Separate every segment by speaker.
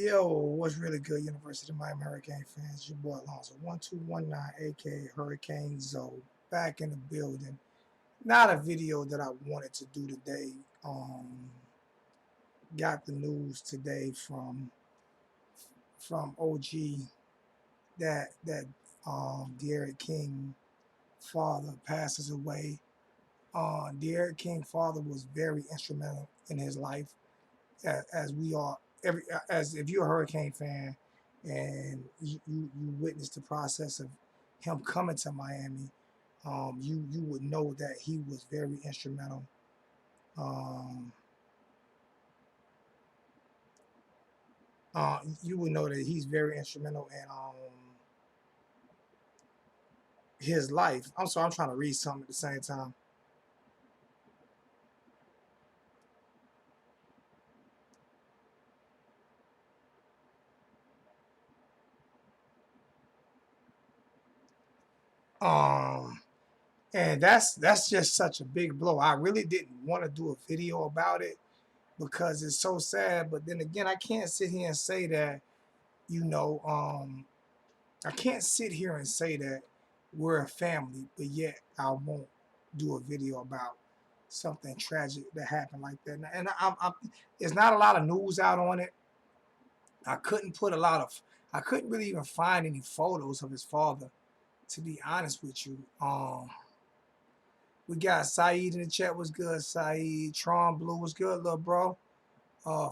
Speaker 1: Yo, what's really good, University of Miami Hurricane fans? Your boy Alonzo 1219, aka Hurricane Zoe, back in the building. Not a video that I wanted to do today. Got the news today from OG that Derek King father passes away. Derek King father was very instrumental in his life, as we are as if you're a Hurricane fan and you witnessed the process of him coming to Miami, you would know that he was very instrumental. Um, you would know that he's very instrumental in his life. I'm sorry, I'm trying to read something at the same time. Um, and that's just such a big blow. I really didn't want to do a video about it because it's so sad. But then again, I can't sit here and say that you know, I can't sit here and say that we're a family, but yet I won't do a video about something tragic that happened like that. And there's not a lot of news out on it. I couldn't put a lot of, I couldn't really even find any photos of his father, to be honest with you. We got Saeed in the chat. Was good, Saeed? Tron Blue was good, little bro.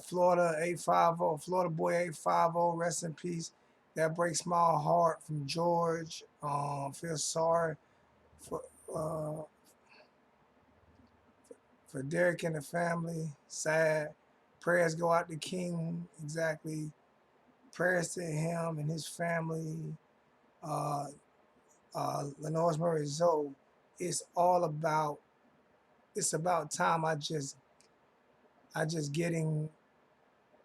Speaker 1: Florida 850, Florida Boy 850, rest in peace. That breaks my heart from George. Feel sorry for uh, for Derek and the family. Sad. Prayers go out to King. Exactly. Prayers to him and his family. Uh, Lenore's Murray Zoe. It's all about. It's about time. I just getting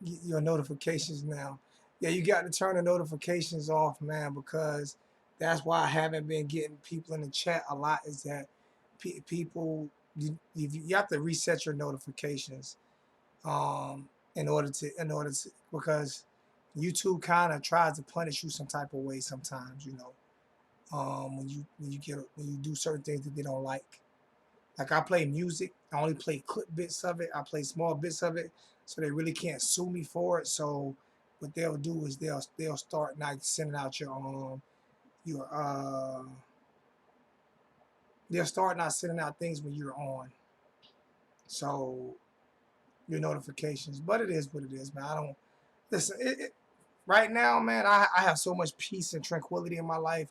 Speaker 1: your notifications now. Yeah, you got to turn the notifications off, man, because that's why I haven't been getting people in the chat a lot. Is that people you have to reset your notifications in order to because YouTube kind of tries to punish you some type of way sometimes. When you do certain things that they don't like. Like I play music, I only play clip bits of it. I play small bits of it, so they really can't sue me for it. So what they'll do is they'll start not sending out your they'll start not sending out things when you're on. So your notifications, but it is what it is, man. I don't listen. Right now, man, I have so much peace and tranquility in my life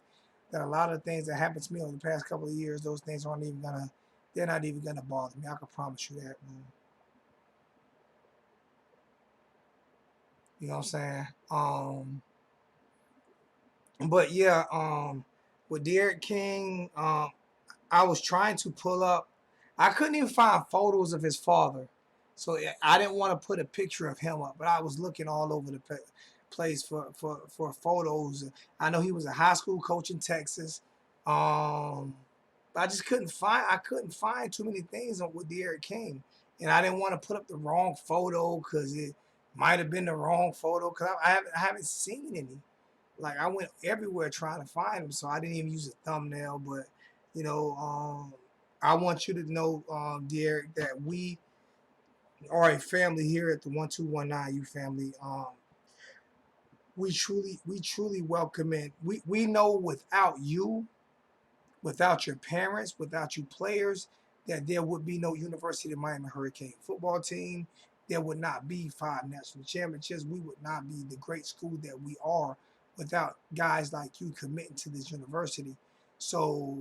Speaker 1: that a lot of things that happened to me over the past couple of years, those things aren't even gonna, they're not even gonna bother me. I can promise you that, man. You know what I'm saying? But yeah, with Derek King, I was trying to pull up. I couldn't even find photos of his father, so I didn't want to put a picture of him up. But I was looking all over the place for photos. I know he was a high school coach in Texas. But I just couldn't find. I couldn't find too many things with Derek King, and I didn't want to put up the wrong photo because it might have been the wrong photo because I haven't seen any. Like I went everywhere trying to find him, so I didn't even use a thumbnail. But you know, I want you to know, Derek, that we are a family here at the 1219 U family. We truly welcome it. We know without you, without your parents, without you players, that there would be no University of Miami Hurricane football team. There would not be 5 national championships. We would not be the great school that we are without guys like you committing to this university. So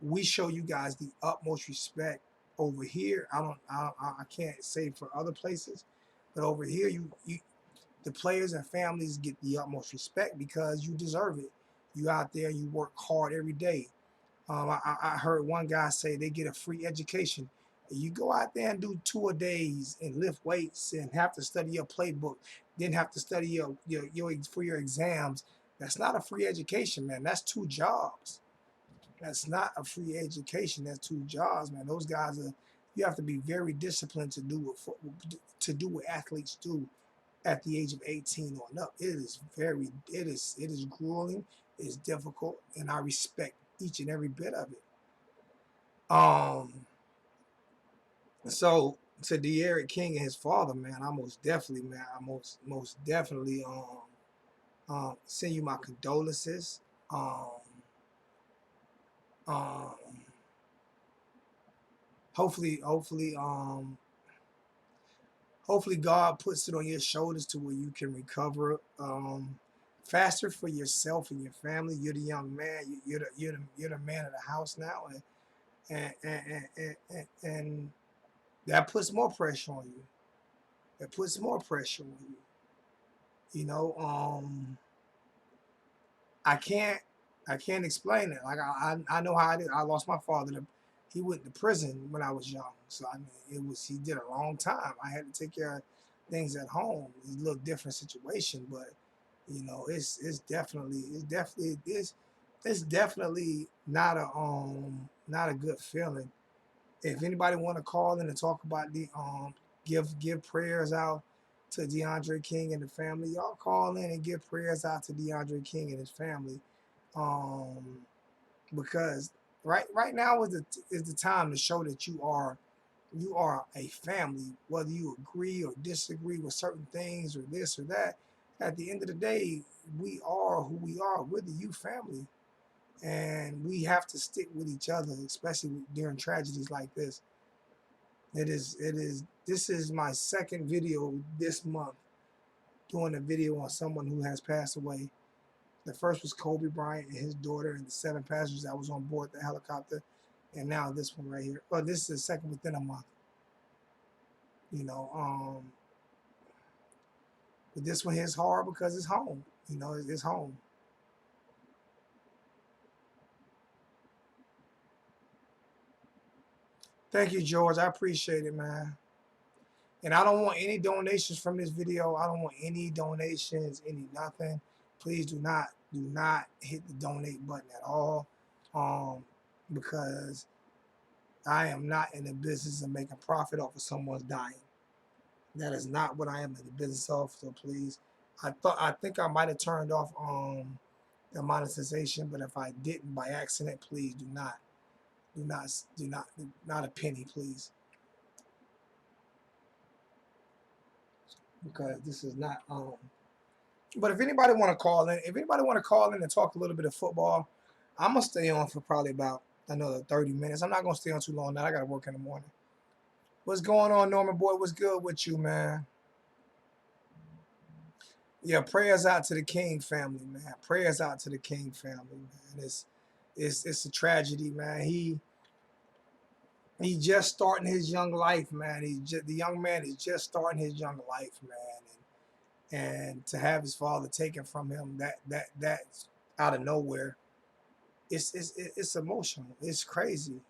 Speaker 1: we show you guys the utmost respect over here. I can't say for other places, but over here, the players and families get the utmost respect because you deserve it. You out there, you work hard every day. I heard one guy say they get a free education. You go out there and do 2 days and lift weights and have to study your playbook, then have to study your for your exams. That's not a free education, man. That's 2 jobs. That's not a free education. That's 2 jobs, man. Those guys are. You have to be very disciplined to do what athletes do at the age of 18 on up. It is grueling, it is difficult, and I respect each and every bit of it. Um, so to De'Aaron King and his father, man, I most definitely, man, I most definitely send you my condolences. Um, um, hopefully, hopefully God puts it on your shoulders to where you can recover faster for yourself and your family. You're the young man. You're the man of the house now, and that puts more pressure on you. That puts more pressure on you. You know, I can't I can't explain it. Like I know how I did. I lost my father. He went to prison when I was young. So I mean, he did a long time. I had to take care of things at home. It's a little different situation, but you know, it's definitely not a good feeling. If anybody want to call in and talk about the give prayers out to DeAndre King and the family, y'all call in and give prayers out to DeAndre King and his family, um, because right now is the time to show that you are a family, whether you agree or disagree with certain things or this or that. At the end of the day, we are who we are. We're the you family, and we have to stick with each other, especially during tragedies like this. This is my second video this month doing a video on someone who has passed away. The first was Kobe Bryant and his daughter and the 7 passengers that was on board the helicopter. And now this one right here. Well, this is the second within a month. You know, but this one hits hard because it's home. You know, it's home. Thank you, George. I appreciate it, man. And I don't want any donations from this video. I don't want any donations, any nothing. Please do not hit the donate button at all. Um, because I am not in the business of making profit off of someone's dying. That is not what I am in the business of. So please, I think I might have turned off the monetization, but if I didn't by accident, please do not not a penny, please, because this is not But if anybody want to call in, and talk a little bit of football, I'm gonna stay on for probably about another 30 minutes. I'm not gonna stay on too long now. I gotta work in the morning. What's going on, Norman boy? What's good with you, man? Yeah, prayers out to the King family, man. Prayers out to the King family, man. It's a tragedy, man. He just starting his young life, man. The young man is just starting his young life, man. And to have his father taken from him, that's out of nowhere. It's emotional. It's crazy.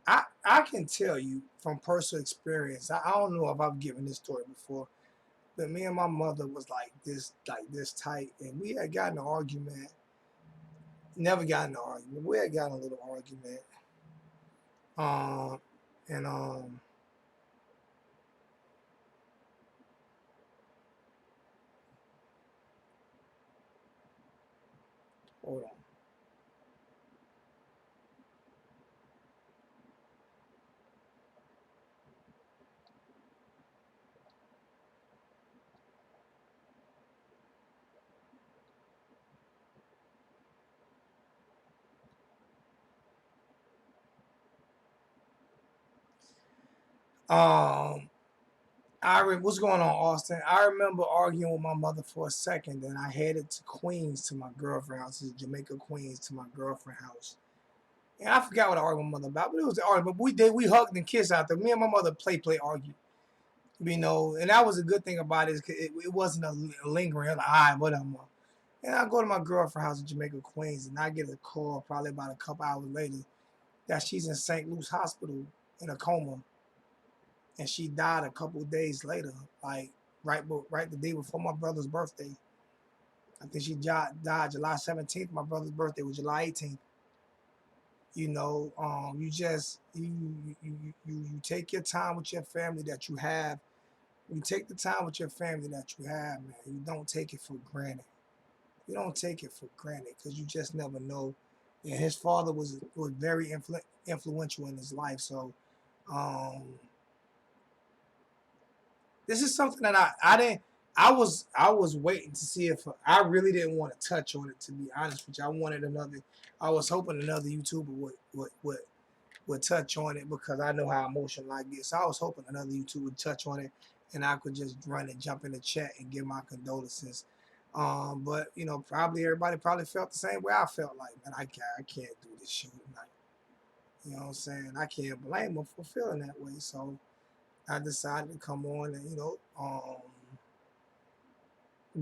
Speaker 1: I can tell you from personal experience. I don't know if I've given this story before, but me and my mother was like this tight, and we had gotten an argument. Never got in an argument. We had gotten a little argument. Um, and hold on. What's going on, Austin? I remember arguing with my mother for a second, then I headed to Queens to my girlfriend house, to Jamaica, Queens, to my girlfriend house. And I forgot what I argued with my mother about, but it was an argument. But we hugged and kissed out there. Me and my mother play argue. You know, and that was a good thing about it. It wasn't a lingering. Like, all right, whatever. And I go to my girlfriend house in Jamaica, Queens, and I get a call probably about a couple hours later that she's in St. Luke's Hospital in a coma, and she died a couple of days later, like right the day before my brother's birthday. I think she died July 17th. My brother's birthday was July 18th. You know, you just you take your time with your family that you have, You take the time with your family that you have, man. You don't take it for granted. You don't take it for granted because you just never know. And his father was very influential in his life. So um, this is something that I didn't. I was waiting to see if I really didn't want to touch on it, to be honest with you. I wanted another. I was hoping another YouTuber would touch on it because I know how emotional I get. So I was hoping another YouTuber would touch on it, and I could just run and jump in the chat and give my condolences. But probably everybody probably felt the same way I felt. Like, man, I can't do this shit tonight. You know what I'm saying? I can't blame them for feeling that way. So I decided to come on and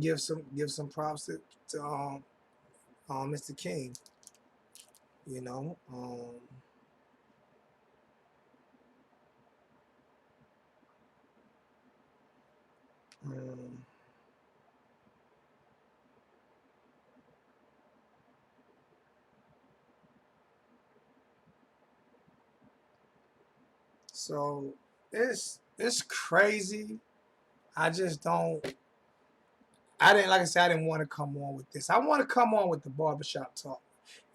Speaker 1: give some props to Mr. King. You know, um, so it's crazy. I just don't. I didn't like I said. I didn't want to come on with this. I want to come on with the barbershop talk,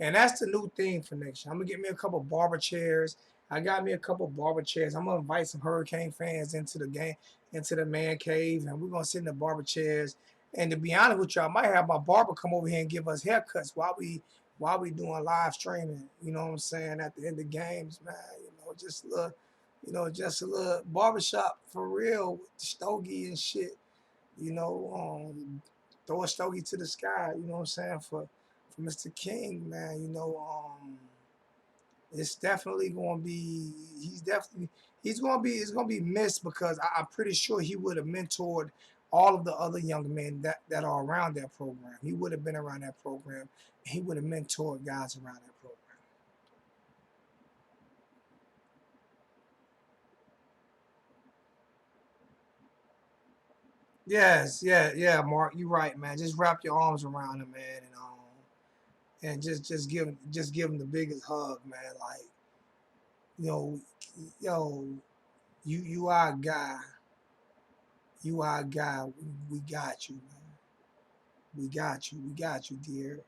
Speaker 1: and that's the new theme for next year. I'm gonna get me a couple barber chairs. I got me a couple barber chairs. I'm gonna invite some Hurricane fans into the game, into the man cave, and we're gonna sit in the barber chairs. And to be honest with you, I might have my barber come over here and give us haircuts while we doing live streaming. You know what I'm saying? At the end of games, man. Just a little barbershop for real with the stogie and shit. Throw a stogie to the sky. You know what I'm saying for Mr. King, man. It's definitely going to be. He's going to be. It's going to be missed because I'm pretty sure he would have mentored all of the other young men that are around that program. He would have been around that program. He would have mentored guys around that program. Yes, yeah, yeah, Mark. You're right, man. Just wrap your arms around him, man, and just give him the biggest hug, man. Like, you know, yo, you are a guy. You are a guy. We got you, man. We got you. We got you, dear.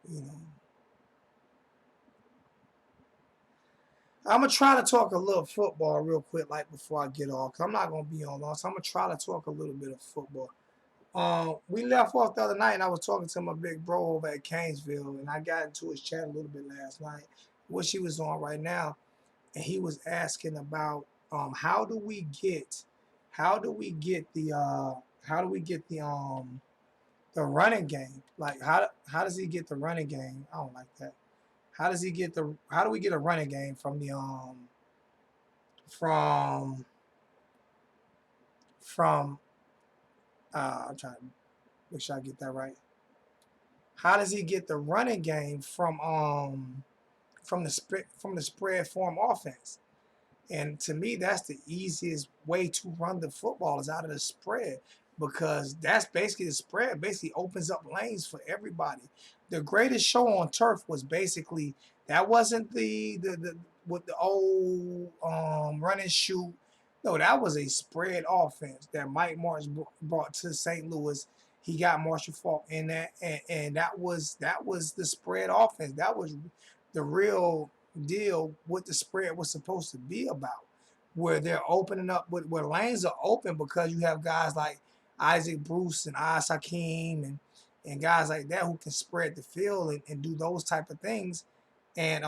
Speaker 1: You know. I'm gonna try to talk a little football real quick, like before I get off, cause I'm not gonna be on long. So I'm gonna try to talk a little bit of football. We left off the other night, and I was talking to my big bro over at Canesville, and I got into his chat a little bit last night, what she was on right now, and he was asking about how do we get, how do we get the running game? Like how does he get the running game? I don't like that. How do we get a running game from from I'm trying to make sure I get that right. How does he get the running game from the spread form offense? And to me, that's the easiest way to run the football is out of the spread because that's basically the spread basically opens up lanes for everybody. The greatest show on turf was basically that wasn't the with the old run and shoot. No, that was a spread offense that Mike Marsh brought to St. Louis. He got Marshall Faulk in that, and that was the spread offense. That was the real deal what the spread was supposed to be about, where they're opening up, where lanes are open because you have guys like Isaac Bruce and Ayaz Hakeem and guys like that who can spread the field and do those type of things and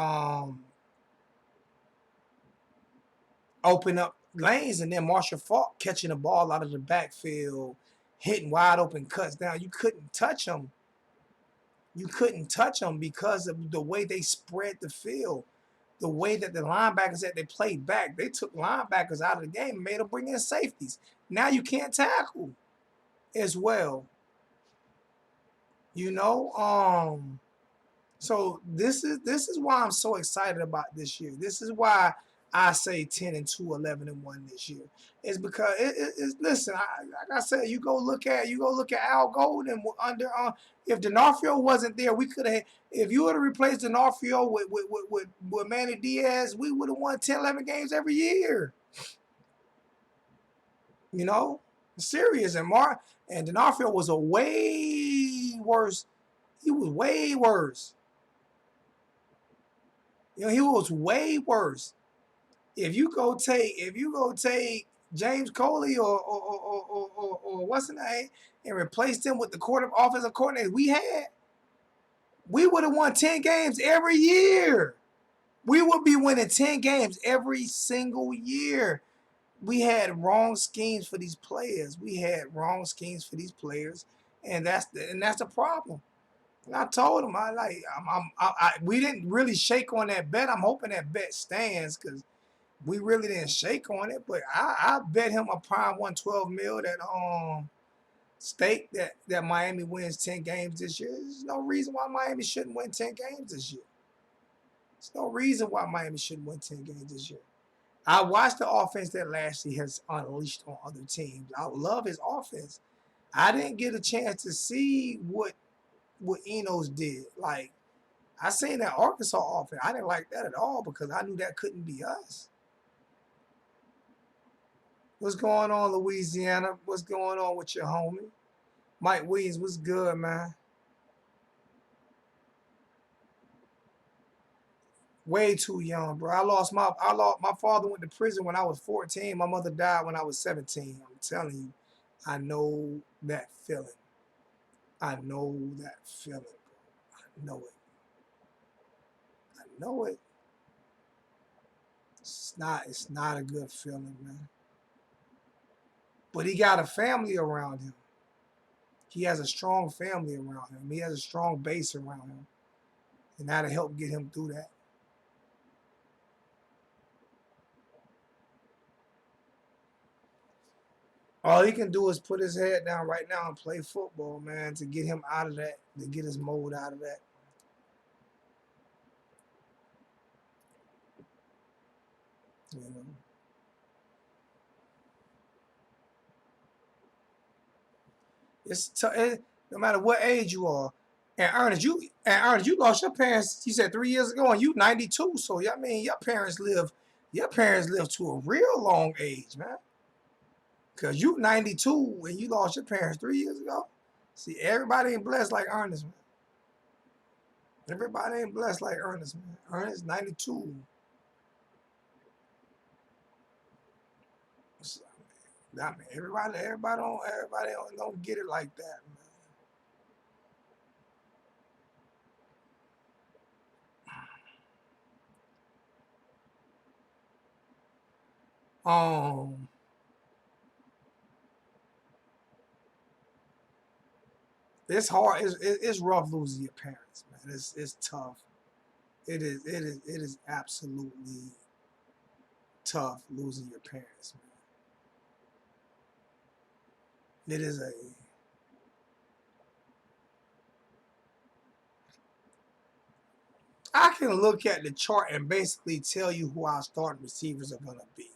Speaker 1: open up lanes. And then Marshall Faulk catching the ball out of the backfield, hitting wide open cuts down. You couldn't touch them because of the way they spread the field, the way that the linebackers that they played back. They took linebackers out of the game and made them bring in safeties. Now you can't tackle as well. You know, so this is why I'm so excited about this year. This is why I say 10-2, 11-1 this year. It's because it's listen. Like I said, you go look at Al Golden under. If Denarfio wasn't there, we could have. If you would have replaced Denarfio with Manny Diaz, we would have won 10, 11 games every year. You know, serious. And Denarfield was a way worse. He was way worse. He was way worse. If you go take James Coley or what's the name and replace him with the offensive coordinator we had, we would have won 10 games every year. We would be winning 10 games every single year. We had wrong schemes for these players. And that's the problem. And I told him we didn't really shake on that bet. I'm hoping that bet stands because we really didn't shake on it. But I bet him a prime 112 mil that stake that Miami wins 10 games this year. There's no reason why Miami shouldn't win 10 games this year. There's no reason why Miami shouldn't win 10 games this year. I watched the offense that Lashley has unleashed on other teams. I love his offense. I didn't get a chance to see what Enos did. Like, I seen that Arkansas offense. I didn't like that at all because I knew that couldn't be us. What's going on, Louisiana? What's going on with your homie? Mike Williams, what's good, man? Way too young, bro. My father went to prison when I was 14. My mother died when I was 17. I'm telling you, I know that feeling. I know that feeling, bro. I know it. I know it. It's not a good feeling, man. But he got a family around him. He has a strong family around him. He has a strong base around him. And that'll help get him through that. All he can do is put his head down right now and play football, man, to get him out of that, to get his mold out of that. You know, no matter what age you are. And Ernest, you lost your parents. You said 3 years ago, and you 92. So I mean, your parents live to a real long age, man. Cause you 92 and you lost your parents 3 years ago. See, everybody ain't blessed like Ernest, man. Everybody ain't blessed like Ernest, man. Ernest 92. So, I mean, everybody don't get it like that, man. It's hard. It's rough losing your parents, man. It's tough. It is absolutely tough losing your parents, man. It is a I can look at the chart and basically tell you who our starting receivers are gonna be.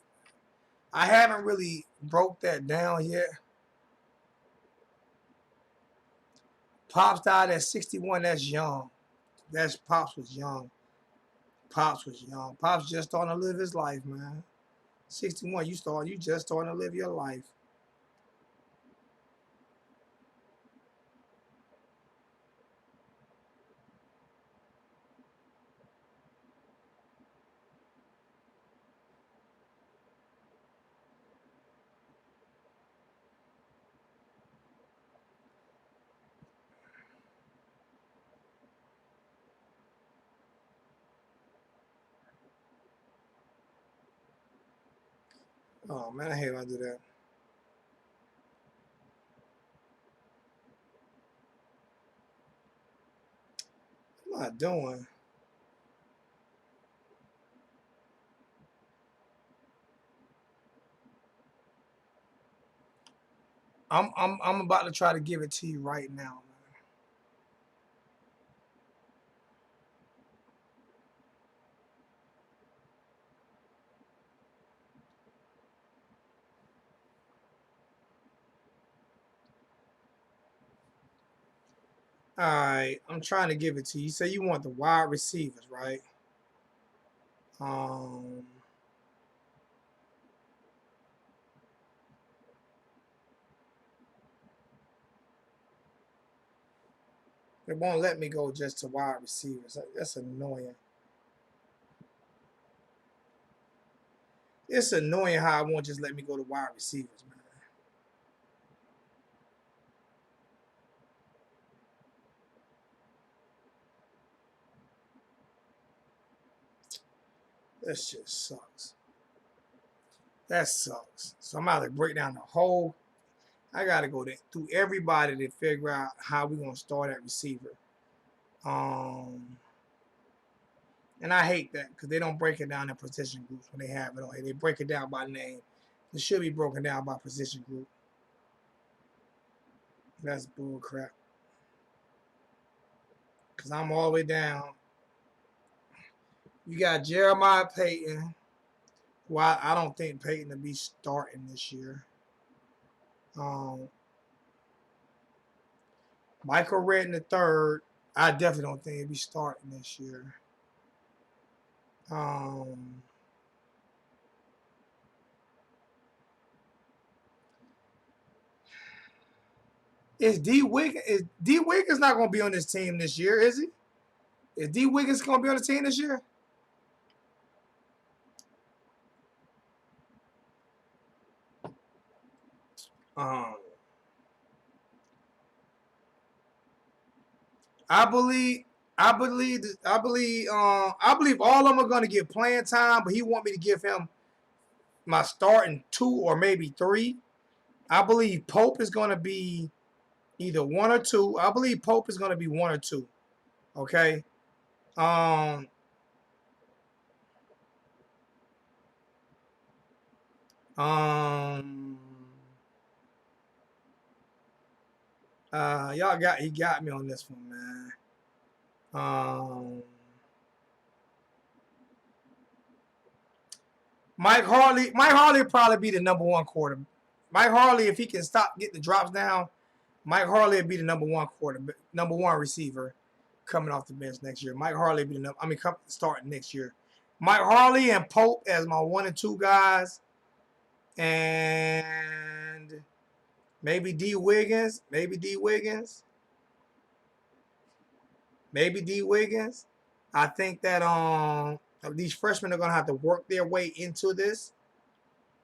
Speaker 1: I haven't really broke that down yet. Pops died at 61. That's young. That's Pops was young. Pops was young. Pops just starting to live his life, man. 61. You just starting to live your life. Oh man, I hate when I do that. What am I doing? I'm about to try to give it to you right now, man. All right, I'm trying to give it to you. You say you want the wide receivers, right? Um, It won't let me go just to wide receivers. That's annoying. It's annoying how it won't just let me go to wide receivers, man. That shit sucks. That sucks. So I'm about to break down the whole. I gotta go through everybody to figure out how we gonna start at receiver. Um, and I hate that because they don't break it down in position groups when they have it on here. They break it down by name. It should be broken down by position group. That's bull crap. Cause I'm all the way down. You got Jeremiah Payton. Well, I don't think Payton will be starting this year. Um, Michael Redden the third. I definitely don't think he'll be starting this year. Um, is D Wiggins not going to be on this team this year? Is he? Is D Wiggins going to be on the team this year? Um, I believe, I believe all of them are going to get playing time, but he want me to give him my starting two or maybe three. I believe Pope is going to be either one or two. I believe Pope is going to be one or two. Okay. Um. Um. Y'all got he got me on this one, man. Um. Mike Harley will probably be the number one quarter. Mike Harley, if he can stop getting the drops down, Mike Harley will be the number one number one receiver coming off the bench next year. Mike Harley will be the number. I mean, starting next year. Mike Harley and Pope as my one and two guys, and maybe D Wiggins, maybe D Wiggins. I think that these freshmen are gonna have to work their way into this.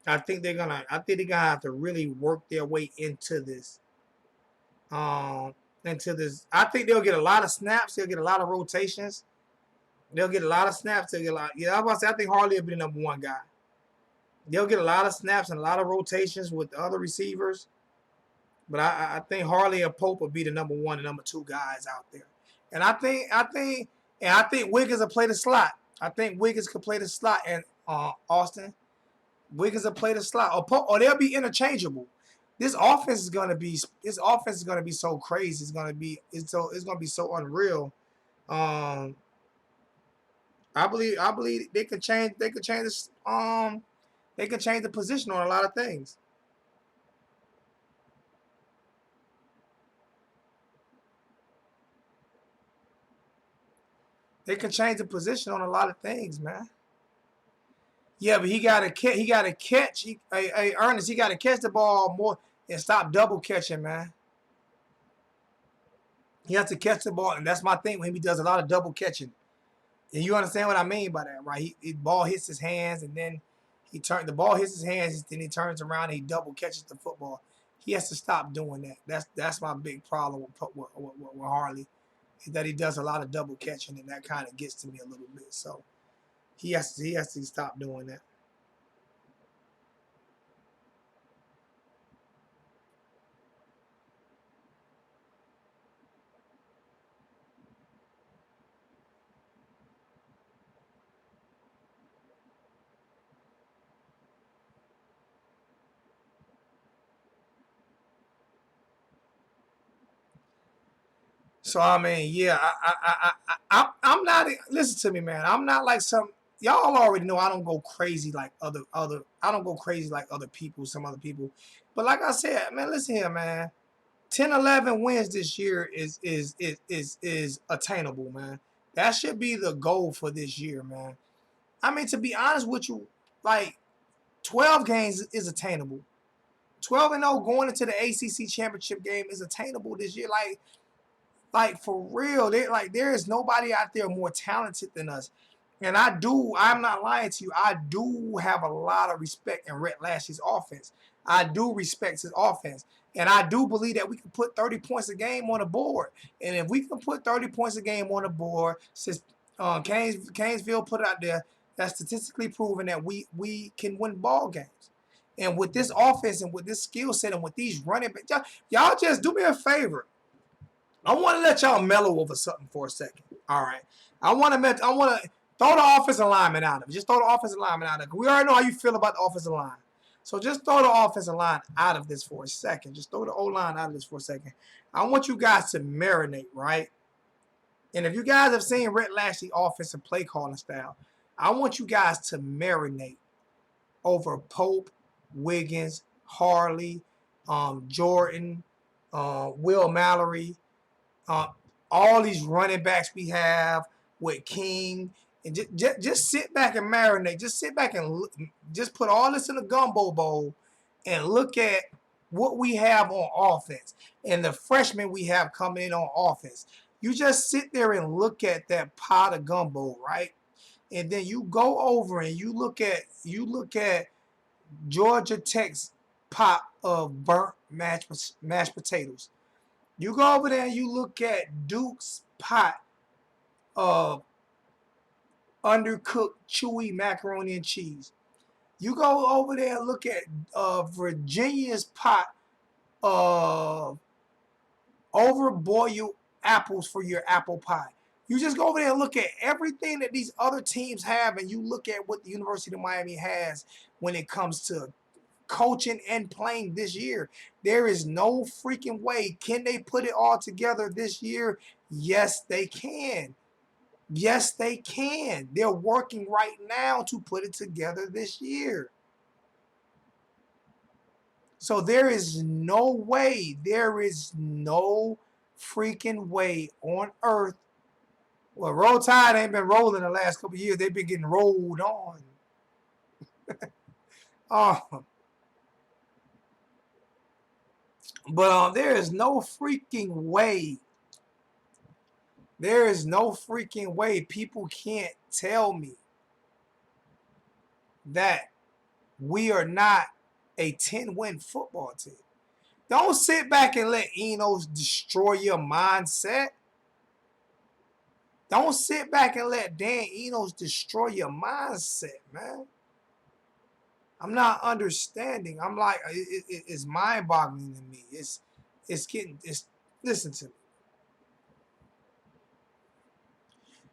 Speaker 1: I think they're gonna have to really work their way into this. Into this. I think they'll get a lot of snaps. They'll get a lot of rotations. They'll get a lot of snaps. They'll get a lot. Yeah, I was about to say I think Harley will be the number one guy. They'll get a lot of snaps and a lot of rotations with the other receivers. But I think Harley and Pope will be the number one and number two guys out there. And I think Wiggins will play the slot. I think Wiggins could play the slot in Austin. Wiggins will play the slot, or they'll be interchangeable. This offense is gonna be so crazy. It's gonna be so unreal. Um, I believe they can change the position on a lot of things. They can change the position on a lot of things, man. Yeah, but he gotta catch. Ernest, he gotta catch the ball more and stop double catching, man. He has to catch the ball, and that's my thing when he does a lot of double catching. And you understand what I mean by that, right? He ball hits his hands, and then the ball hits his hands, then he turns around and he double catches the football. He has to stop doing that. That's my big problem with Harley, is that he does a lot of double catching, and that kind of gets to me a little bit. So he has to stop doing that. So I mean, yeah, I'm not. Listen to me, man. I'm not like some. Y'all already know I don't go crazy like other. I don't go crazy like other people, some other people. But like I said, man, listen here, man. 10, 11 wins this year is attainable, man. That should be the goal for this year, man. I mean, to be honest with you, like 12 games is attainable. 12-0 going into the ACC championship game is attainable this year. Like Like for real, there is nobody out there more talented than us. And I'm not lying to you, I do have a lot of respect in Rhett Lashlee's offense. I do respect his offense. And I do believe that we can put 30 points a game on the board. And if we can put 30 points a game on the board, since Canesville put it out there, that's statistically proven that we can win ball games. And with this offense and with this skill set and with these running backs, y'all just do me a favor. I want to let y'all mellow over something for a second. All right. I want to throw the offensive lineman out of it. Just throw the offensive lineman out of it. We already know how you feel about the offensive line. So just throw the offensive line out of this for a second. Just throw the O-line out of this for a second. I want you guys to marinate, right? And if you guys have seen Rhett Lashlee offensive play calling style, I want you guys to marinate over Pope, Wiggins, Harley, Jordan, Will Mallory, uh, all these running backs we have with King, and just sit back and marinate. Just sit back and just put all this in a gumbo bowl and look at what we have on offense and the freshmen we have coming in on offense. You just sit there and look at that pot of gumbo, right? And then you go over and you look at Georgia Tech's pot of burnt mashed potatoes. You go over there and you look at Duke's pot of undercooked, chewy macaroni and cheese. You go over there and look at Virginia's pot of overboiled apples for your apple pie. You just go over there and look at everything that these other teams have, and you look at what the University of Miami has when it comes to coaching and playing this year. There is no freaking way. Can they put it all together this year? Yes, they can. Yes, they can. They're working right now to put it together this year. So there is no way, there is no freaking way on earth. Well, Roll Tide ain't been rolling the last couple of years. They've been getting rolled on. Oh, but there is no freaking way. There is no freaking way people can't tell me that we are not a 10-win football team. Don't sit back and let Enos destroy your mindset. Don't sit back and let Dan Enos destroy your mindset, man. I'm not understanding. I'm like, it's mind-boggling to me. It's listen to me.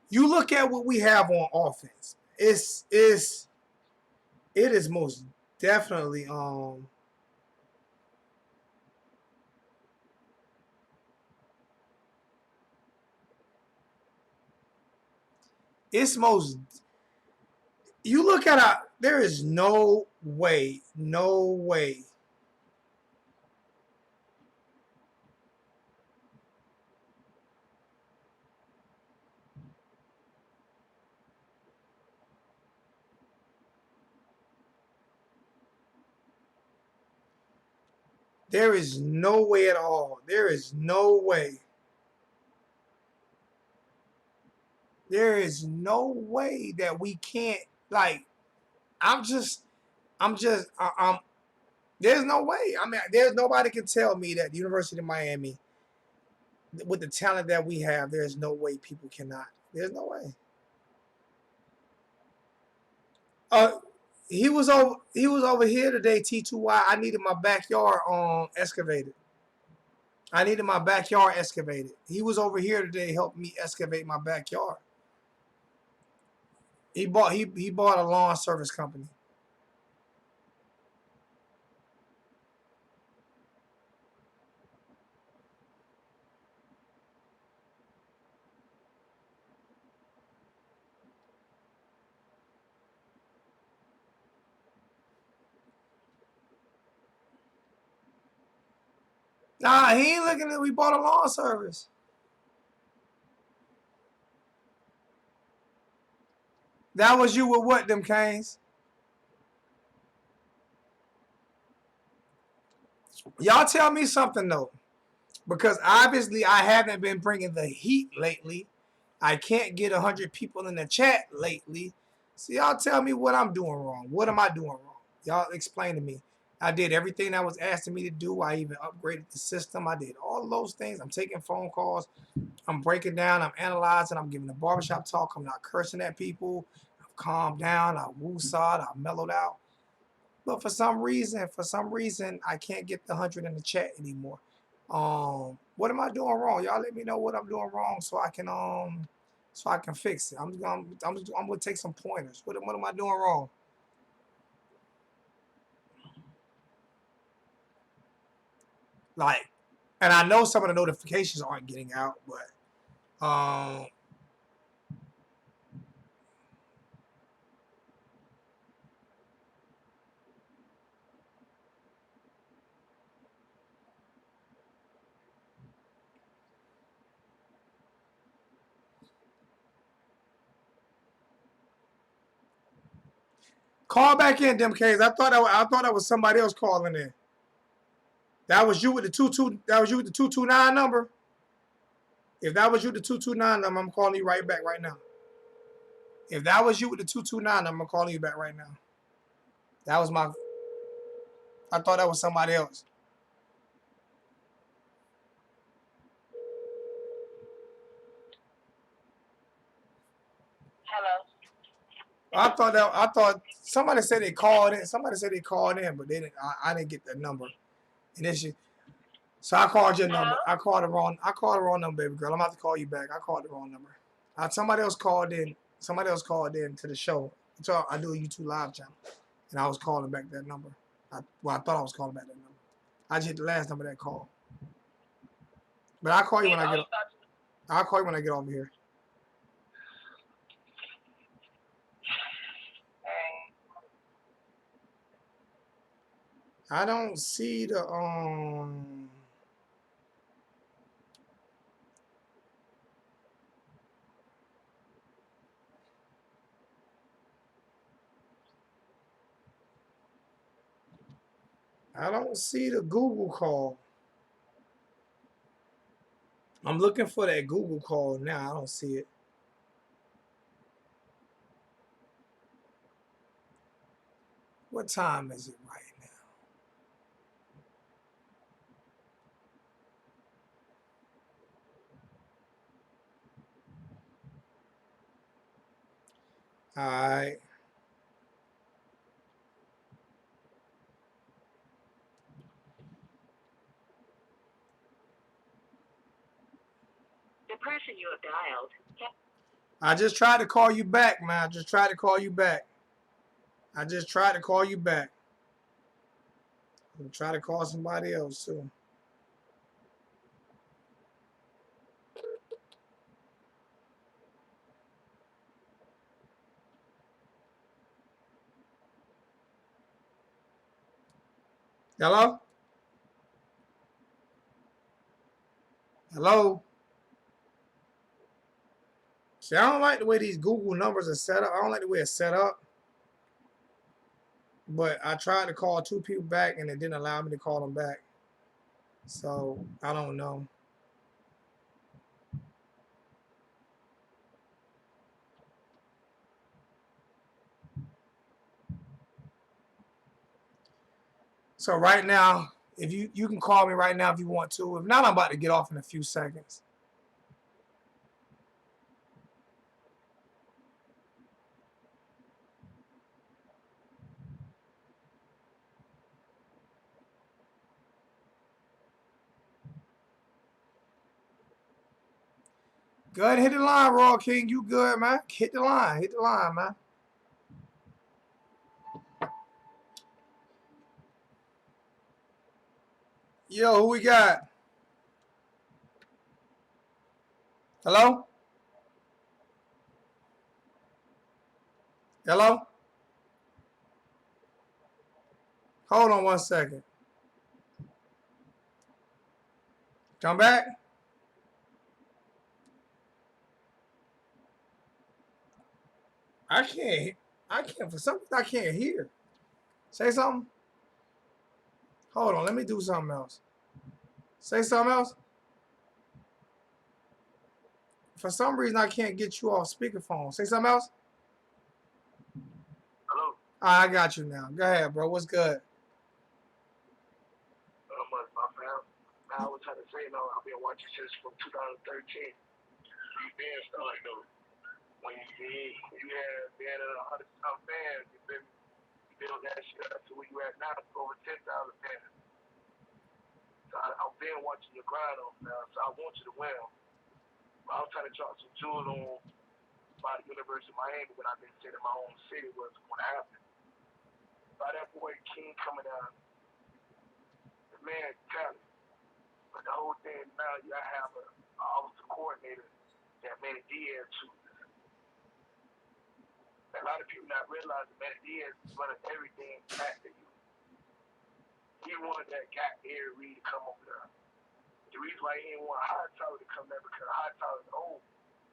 Speaker 1: You look at what we have on offense. It is most definitely it's most you look at there is no way. There is no way at all. There is no way. There is no way that we can't, like, I'm there's no way. I mean, there's nobody can tell me that the University of Miami, with the talent that we have, there's no way people cannot. There's no way. Uh, he was over here today, T2Y. I needed my backyard excavated. I needed my backyard excavated. He was over here today helping me excavate my backyard. He bought a lawn service company. Nah, he ain't looking at. We bought a lawn service. That was you with what, them Canes? Y'all tell me something though. Because obviously I haven't been bringing the heat lately. I can't get 100 people in the chat lately. So y'all tell me what I'm doing wrong. What am I doing wrong? Y'all explain to me. I did everything that was asked of me to do. I even upgraded the system. I did all those things. I'm taking phone calls. I'm breaking down. I'm analyzing. I'm giving the barbershop talk. I'm not cursing at people. I've calmed down. I woosawed. I mellowed out. But for some reason, I can't get the 100 in the chat anymore. What am I doing wrong? Y'all let me know what I'm doing wrong so I can fix it. I'm gonna take some pointers. What am I doing wrong? Like, and I know some of the notifications aren't getting out, but call back in, them K's. I thought that was somebody else calling in. That was you with the 22. That was you with the 229 number. If that was you with the 229 number, I'm calling you right back right now. If that was you with the 229 number, I'm calling you back right now. That was my. I thought that was somebody else.
Speaker 2: Hello.
Speaker 1: I thought somebody said they called in. Somebody said they called in, but they didn't. I didn't get the number. And then so I called your number.
Speaker 2: Hello.
Speaker 1: I called the wrong. I called the wrong number, baby girl. I'm about to call you back. I called the wrong number. Somebody else called in. Somebody else called in to the show. So I do a YouTube live channel, and I was calling back that number. I thought I was calling back that number. I just hit the last number that called. But I'll call you when I get. I'll call you when I get over here. I don't see the I don't see the Google call. I'm looking for that Google call now. I don't see it. What time is it right now? All right.
Speaker 2: The person you have dialed.
Speaker 1: I just tried to call you back, man. I just tried to call you back. I just tried to call you back. I'm trying to call somebody else too. Hello? Hello? See, I don't like the way these Google numbers are set up. I don't like the way it's set up. But I tried to call two people back and it didn't allow me to call them back. So I don't know. So right now, if you can call me right now if you want to. If not, I'm about to get off in a few seconds. Go ahead and hit the line, Raw King. You good, man? Hit the line. Hit the line, man. Yo, who we got? Hello? Hello? Hold on one second. Come back. I can't, for some reason, I can't hear. Say something. Hold on, let me do something else. Say something else. For some reason, I can't get you off speakerphone. Say something else.
Speaker 2: Hello.
Speaker 1: I got you now. Go ahead, bro. What's good?
Speaker 2: My fam. I was trying to say, I've been watching since from 2013. You've been starting though. When you have been 100 some fans, you built that shit up to where you at now, over 10,000 fans. So I've been watching your grind on now, so I want you to win. But I was trying to drop some jewels on by the University of Miami when I've been saying in my own city what's going to happen. By that boy King coming down, the man talent. But the whole thing now, you gotta have an officer coordinator that Manny Diaz chooses. A lot of people not realizing Manny Diaz is running everything after you. He wanted that guy Eric Reed to come over there. The reason why he didn't want Hightower to come there because Hightower is old.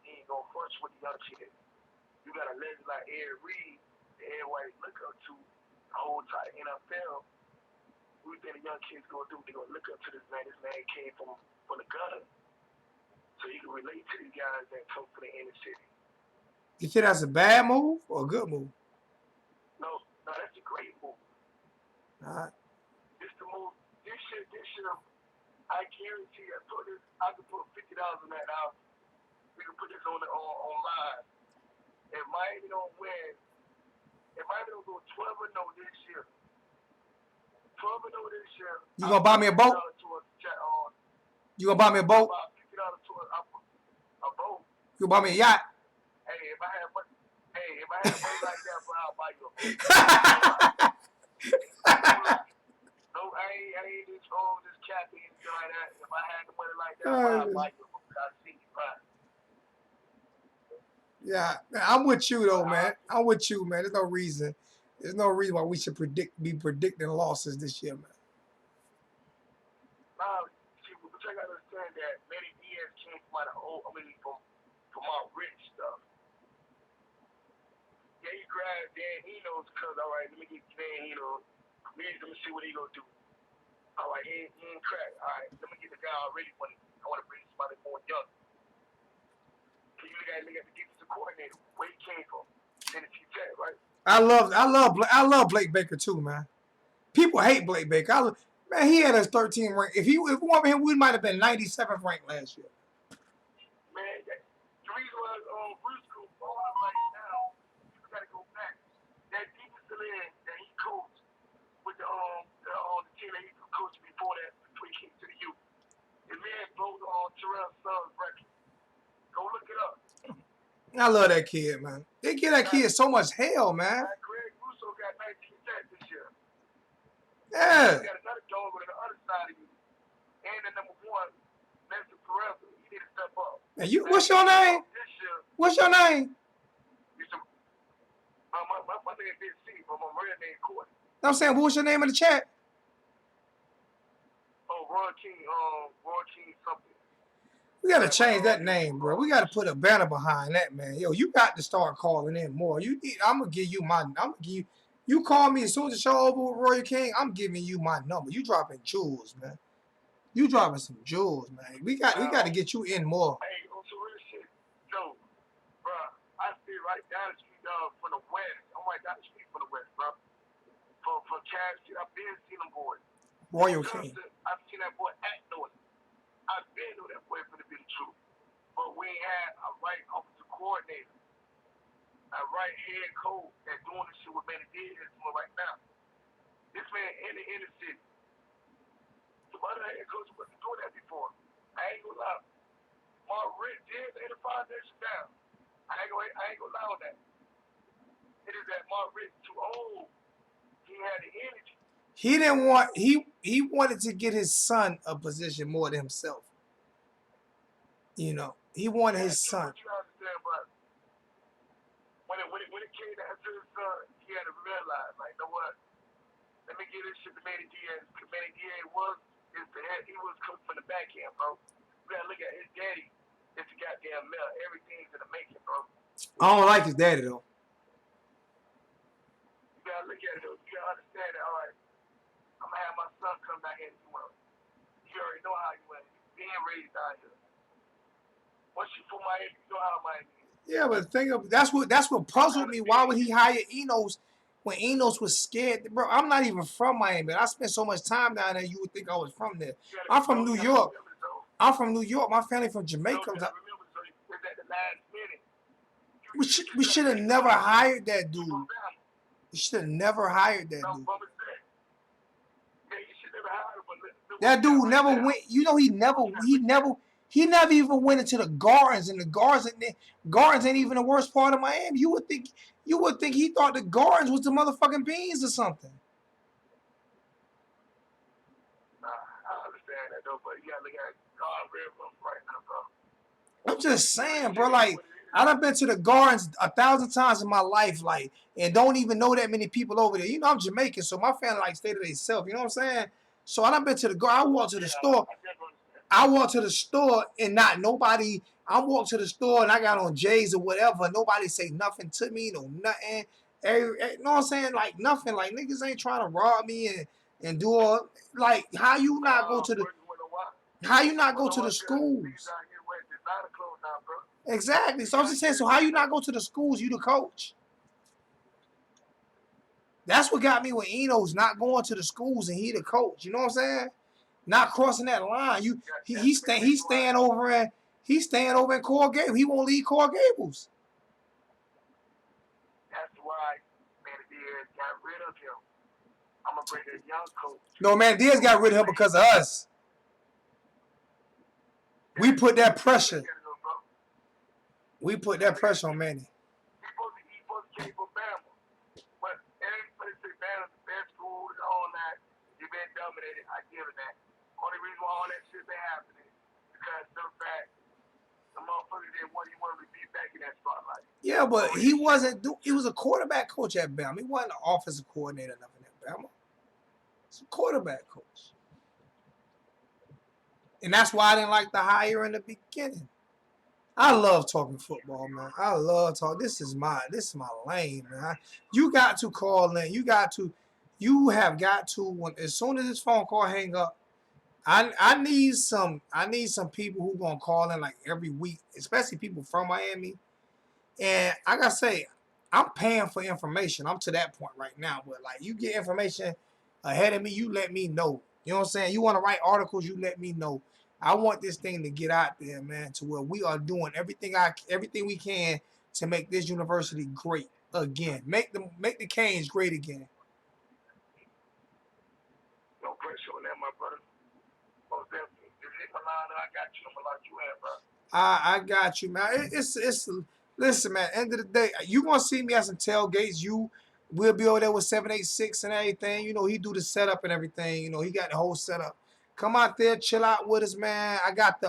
Speaker 2: He ain't gonna first with the young kids. You got a legend like Eric Reed that everybody look up to the whole time NFL. We think the young kids gonna do, they gonna look up to this man. This man came from the gutter. So you can relate to these guys that come from the inner city.
Speaker 1: You think that's a bad move or a good move?
Speaker 2: No, that's a great move.
Speaker 1: All right.
Speaker 2: This the move. This shit, I guarantee I could put $50 on that out. We can put this on live. If Miami don't win, if Miami don't go 12-0 this year, 12-0 this year,
Speaker 1: you gonna buy me a boat? You gonna buy me a boat?
Speaker 2: $50 to a boat.
Speaker 1: You gonna buy me a yacht?
Speaker 2: Hey, if I had money like that, bro, I'll buy you a boat. No, I ain't this cat being like that. If I had the money like that, I'll buy you a boat. I see you, right?
Speaker 1: Yeah, I'm with you though, man. I'm with you, man. There's no reason why we should be predicting losses this year, man.
Speaker 2: Now, see, but you gotta understand that Manny Diaz came from from our rich stuff. Yeah, he grabbed Dan Eno's because, all right, let me get Dan Eno. Let me see what he gonna do. All right, he ain't crack. All right, let me get the guy I really want. I want to bring somebody more young. So you gotta look at the defensive coordinator, where he came from. Tennessee Tech, right?
Speaker 1: I love Blake Baker too, man. People hate Blake Baker. Man, he had us 13 ranked. If we wanted him, we might have been 97th ranked last year.
Speaker 2: Man, the reason why Bruce School right now, you gotta go back. That defensive end that he coached with the team that he coached before he came to the youth. The man broke Terrell Suggs' record. Go look it up.
Speaker 1: I love that kid, man. They give that kid so much hell, man.
Speaker 2: Greg Russo got 19 sacks this year.
Speaker 1: Yeah.
Speaker 2: You got another dog on the other side of you. And the number one, Nestor Perez, he need to step up.
Speaker 1: And what's your name? What's your name?
Speaker 2: My name is C, but my real name Courtney.
Speaker 1: I'm saying, what's your name in the chat?
Speaker 2: Oh, Roy King something.
Speaker 1: We gotta change that name, bro. We gotta put a banner behind that, man. Yo, you got to start calling in more. I'm gonna give you you call me as soon as the show over with Roy King, I'm giving you my number. You dropping jewels, man. You dropping some jewels, man. We got to get you in more.
Speaker 2: Hey, on some real shit, Joe, bro. I stay right down the street from the west. I'm right down the street from the west, bro. For cash, I've been seeing them boys.
Speaker 1: Royal King.
Speaker 2: I've seen that boy act on it. I've been on that boy for the be the truth. But we had a right officer coordinator, a right head coach that's doing this shit with Manny Diaz doing right now. This man in the inner city. Some other head coaches wasn't doing that before. I ain't gonna lie. Mark Rick did lay the foundation down. I ain't gonna lie on that. It is that Mark Rick too old. He had the energy.
Speaker 1: He didn't want he wanted to get his son a position more than himself. You know, he wanted his son.
Speaker 2: You understand, but when it came down to his son, he had to realize, like, you know what? Let me get this shit to Manny Diaz. Manny Diaz he was coming from the back end, bro. You gotta look at his daddy. It's a goddamn male. Everything's in the making, bro.
Speaker 1: I don't like his daddy though.
Speaker 2: You gotta look at it though. You gotta understand that, all right, I'm gonna have my son come back here and you already know how you went. Being raised out here. Once you form Miami. You know how Miami is.
Speaker 1: Yeah, but think of that's what puzzled me. Why would he hire Enos when Enos was scared? Bro, I'm not even from Miami. I spent so much time down there. You would think I was from there. I'm from New York. I'm from New York. My family from Jamaica.
Speaker 2: Remember, so it was at the last minute.
Speaker 1: We should have never hired that dude. We should have never hired that dude. That dude never went. You know, he never even went into the Gardens, and the Gardens ain't even the worst part of Miami. You would think he thought the Gardens was the motherfucking beans or something.
Speaker 2: I understand that though, but you gotta look at God River right now, bro.
Speaker 1: I'm just saying, bro. Like, I done been to the Gardens 1,000 times in my life, like, and don't even know that many people over there. You know, I'm Jamaican, so my family like stay to themselves. You know what I'm saying? So I done been to the Garden. I walked to the store. I walked to the store and not nobody. I walked to the store and I got on J's or whatever. Nobody say nothing to me, no nothing. You know what I'm saying? Like nothing. Like niggas ain't trying to rob me and do all. Like how you not go to the schools? Exactly. So I'm just saying. So how you not go to the schools? You the coach. That's what got me with Eno's not going to the schools and he the coach. You know what I'm saying? Not crossing that line. He's staying over in Coral Gables. He won't leave Coral Gables.
Speaker 2: That's why Diaz got rid of him. I'm gonna bring a young coach.
Speaker 1: No, Diaz got rid of him because of us. We put that pressure. We put that pressure on Manny.
Speaker 2: He supposed to came from Bama. But everybody say Bama's the best school and all that. You've been dominated. I give it that. Only reason why all that shit been happening because the fact the motherfucker didn't want to be back in that spotlight.
Speaker 1: Yeah, but he wasn't. He was a quarterback coach at Bama. He wasn't an offensive coordinator or nothing at Bama. He's a quarterback coach, and that's why I didn't like the hire in the beginning. I love talking football, man. I love talk. This is my lane, man. You got to call in. You have got to. As soon as this phone call hang up, I need some people who gonna call in like every week, especially people from Miami. And I gotta say, I'm paying for information. I'm to that point right now. But like you get information ahead of me, you let me know. You know what I'm saying? You want to write articles, you let me know. I want this thing to get out there, man, to where we are doing everything we can to make this university great again. Make the Canes great again.
Speaker 2: No pressure on that, my brother. Most definitely. Just hit my line and I got you. I'm gonna lock you in, bro.
Speaker 1: I got you, man. It's listen, man. End of the day, you gonna see me at some tailgates. We'll be over there with 786 and everything. You know, he do the setup and everything. You know, he got the whole setup. Come out there, chill out with us, man. I got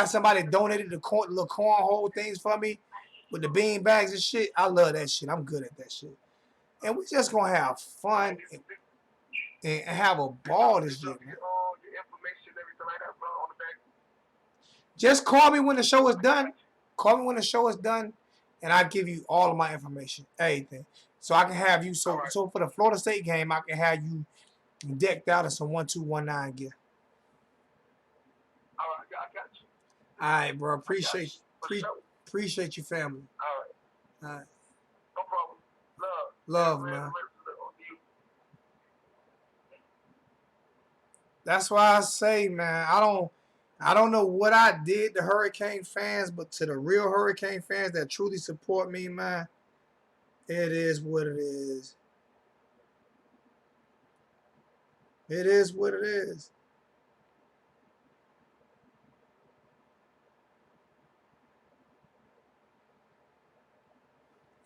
Speaker 1: somebody donated the little cornhole things for me with the bean bags and shit. I love that shit. I'm good at that shit. And we just gonna have fun and have a ball this year, man. Just call me when the show is done. Call me when the show is done, and I'll give you all of my information, everything. So I can have you. So for the Florida State game, I can have you decked out in some 1219 gear.
Speaker 2: All right, I got you.
Speaker 1: All right, bro. Appreciate you, family.
Speaker 2: All right. No problem.
Speaker 1: Love, man. That's why I say, man, I don't know what I did to Hurricane fans, but to the real Hurricane fans that truly support me, man, it is what it is. It is what it is.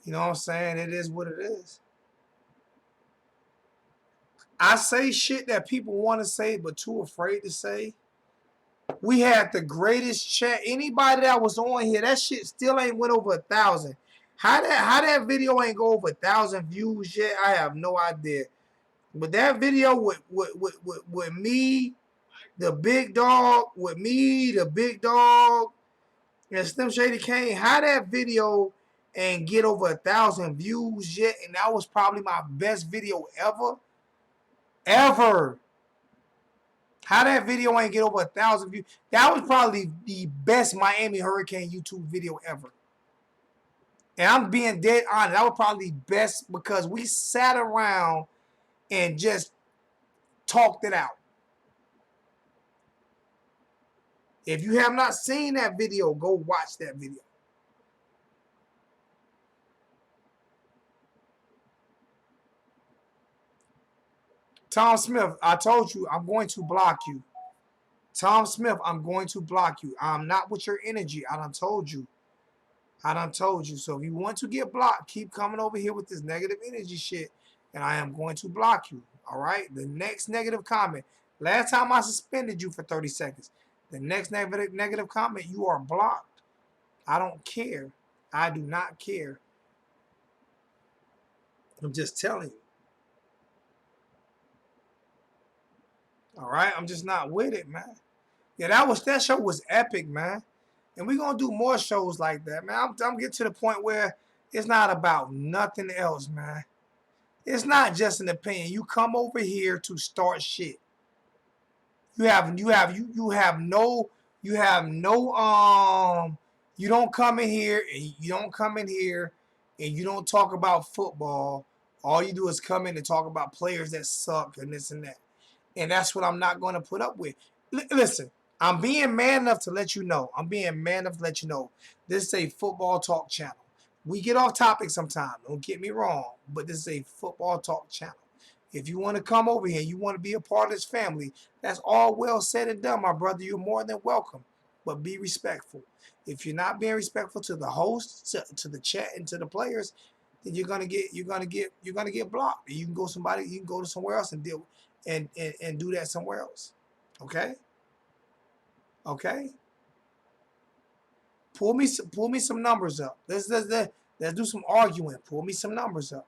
Speaker 1: You know what I'm saying? It is what it is. I say shit that people want to say but too afraid to say. We had the greatest chat. Anybody that was on here, that shit still ain't went over 1,000. How that video ain't go over 1,000 views yet? I have no idea. But that video with me, the big dog, and Slim Shady Kane, how that video ain't get over 1,000 views yet? And that was probably my best video ever. Ever. How that video ain't get over 1,000 views? That was probably the best Miami Hurricane YouTube video ever. And I'm being dead honest. That was probably best because we sat around and just talked it out. If you have not seen that video, go watch that video. Tom Smith, I told you I'm going to block you. Tom Smith, I'm going to block you. I'm not with your energy. I done told you. I done told you. So if you want to get blocked, keep coming over here with this negative energy shit, and I am going to block you. All right? The next negative comment. Last time I suspended you for 30 seconds. The next negative comment, you are blocked. I don't care. I do not care. I'm just telling you. All right? I'm just not with it, man. Yeah, that show was epic, man. And we're gonna do more shows like that, man. I'm getting to the point where it's not about nothing else, man. It's not just an opinion. You come over here to start shit. You don't come in here and you don't talk about football. All you do is come in and talk about players that suck and this and that. And that's what I'm not going to put up with. Listen, I'm being man enough to let you know. This is a football talk channel. We get off topic sometimes. Don't get me wrong, but this is a football talk channel. If you want to come over here, you want to be a part of this family, that's all well said and done, my brother. You're more than welcome. But be respectful. If you're not being respectful to the host, to the chat, and to the players, then you're gonna get blocked. You can go to somewhere else and deal and do that somewhere else. Okay? Okay? Pull me some numbers up. Let's do some arguing. Pull me some numbers up.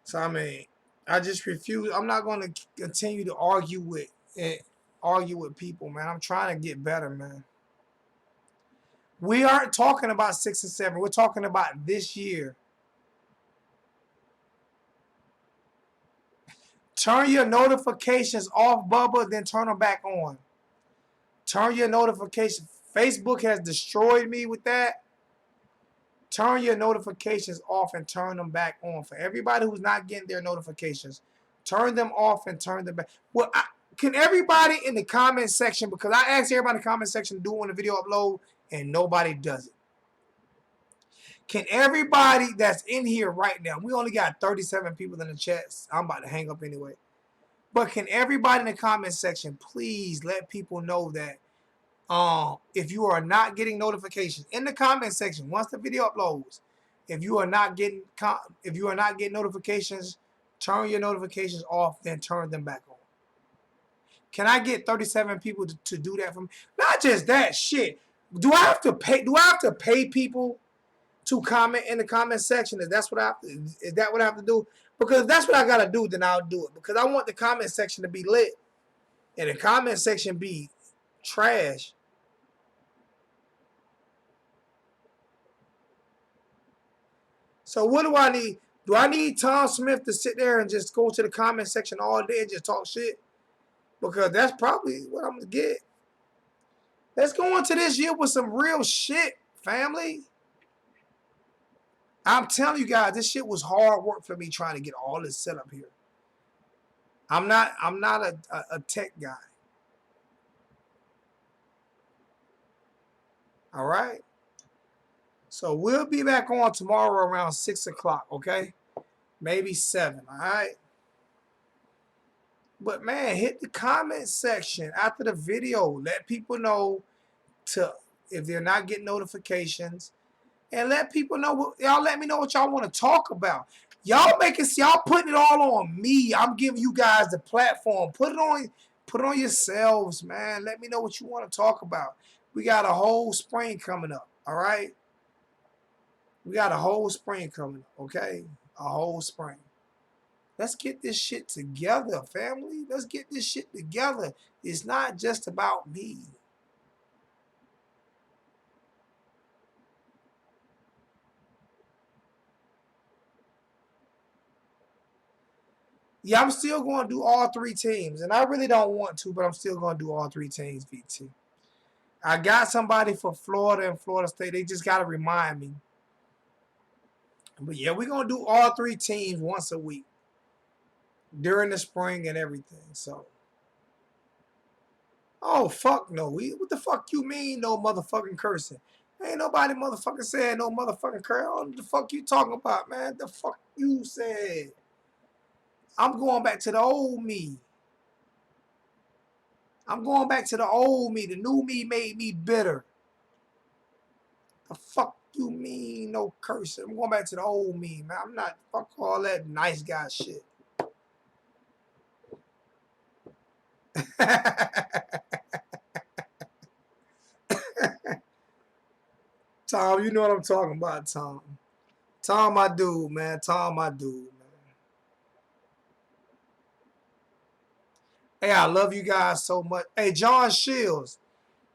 Speaker 1: So I mean, I just refuse. I'm not going to continue to argue with people, man. I'm trying to get better, man. We aren't talking about 6 and 7. We're talking about this year. Turn your notifications off, Bubba, then turn them back on. Turn your notifications. Facebook has destroyed me with that. Turn your notifications off and turn them back on. For everybody who's not getting their notifications, turn them off and turn them back. Well, can everybody in the comment section, because I asked everybody in the comment section to do when the video upload, and nobody does it. Can everybody that's in here right now, we only got 37 people in the chat. I'm about to hang up anyway. But can everybody in the comment section please let people know that if you are not getting notifications in the comment section once the video uploads, if you are not getting notifications, turn your notifications off, then turn them back on. Can I get 37 people to do that for me? Not just that shit. Do I have to pay people to comment in the comment section? Is that what I have to do? Because if that's what I gotta do, then I'll do it. Because I want the comment section to be lit. And the comment section be trash. So what do I need? Do I need Tom Smith to sit there and just go to the comment section all day and just talk shit? Because that's probably what I'm gonna get. Let's go into this year with some real shit, family. I'm telling you guys, this shit was hard work for me trying to get all this set up here. I'm not a tech guy. All right. So we'll be back on tomorrow around 6 o'clock, okay? Maybe 7, all right? But man, hit the comment section after the video. Let people know if they're not getting notifications. And let people know y'all let me know what y'all want to talk about. Y'all putting it all on me. I'm giving you guys the platform. Put it on yourselves, man. Let me know what you want to talk about. We got a whole spring coming up, all right? We got a whole spring coming up, okay? A whole spring. Let's get this shit together, family. Let's get this shit together. It's not just about me. Yeah, I'm still going to do all 3 teams, and I really don't want to, but I'm still going to do all 3 teams, VT. I got somebody for Florida and Florida State. They just got to remind me. But yeah, we're going to do all 3 teams once a week during the spring and everything. So, oh, fuck no. What the fuck you mean, no motherfucking cursing? Ain't nobody motherfucking said no motherfucking curse. What the fuck you talking about, man? The fuck you said? I'm going back to the old me. I'm going back to the old me. The new me made me bitter. The fuck you mean, no cursing? I'm going back to the old me, man. I'm not, fuck all that nice guy shit. Tom, you know what I'm talking about, Tom. Tom, my dude, man. Tom, my dude, man. Hey, I love you guys so much. Hey, John Shields,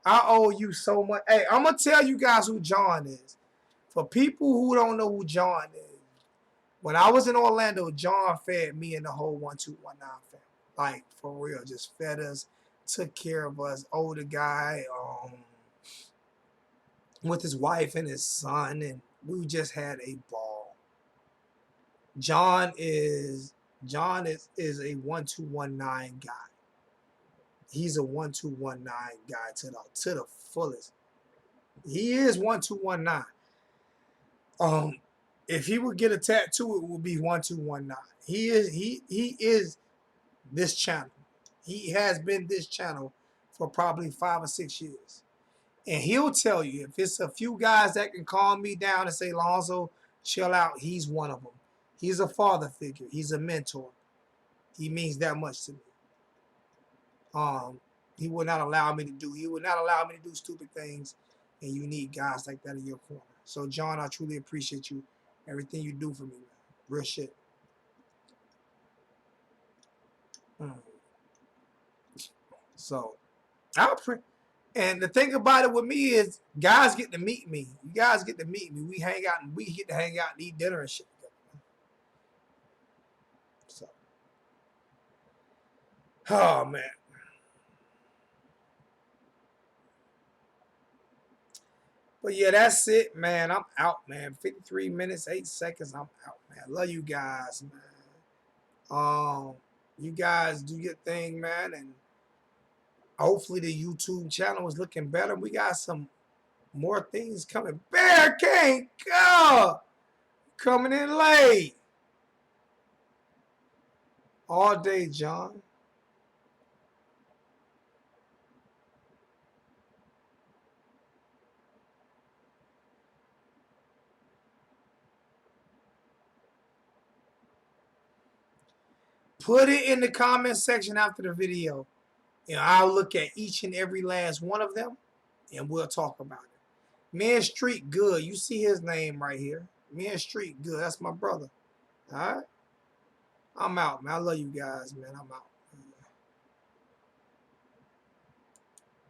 Speaker 1: I owe you so much. Hey, I'm going to tell you guys who John is. For people who don't know who John is, when I was in Orlando, John fed me and the whole 1219 family. Like, for real, just fed us, took care of us. Older guy, with his wife and his son, and we just had a ball. John is a 1219 guy. He's a 1219 guy to the fullest. He is 1219. If he would get a tattoo, it would be 1219. He is this channel. He has been this channel for probably 5 or 6 years. And he'll tell you, if it's a few guys that can calm me down and say, Lonzo, chill out, he's one of them. He's a father figure. He's a mentor. He means that much to me. He would not allow me to do stupid things, and you need guys like that in your corner. So, John, I truly appreciate you, everything you do for me, man. Real shit. So, and the thing about it with me is, guys get to meet me. You guys get to meet me. We get to hang out and eat dinner and shit together. So, oh man. But yeah, that's it, man. I'm out, man. 53 minutes, 8 seconds. I'm out, man. Love you guys, man. You guys do your thing, man, and hopefully the YouTube channel is looking better. We got some more things coming. Bear can't go. Coming in late. All day, John. Put it in the comment section after the video. And I'll look at each and every last one of them, and we'll talk about it. Man Street Good. You see his name right here. Man Street Good. That's my brother. All right? I'm out, man. I love you guys, man. I'm out.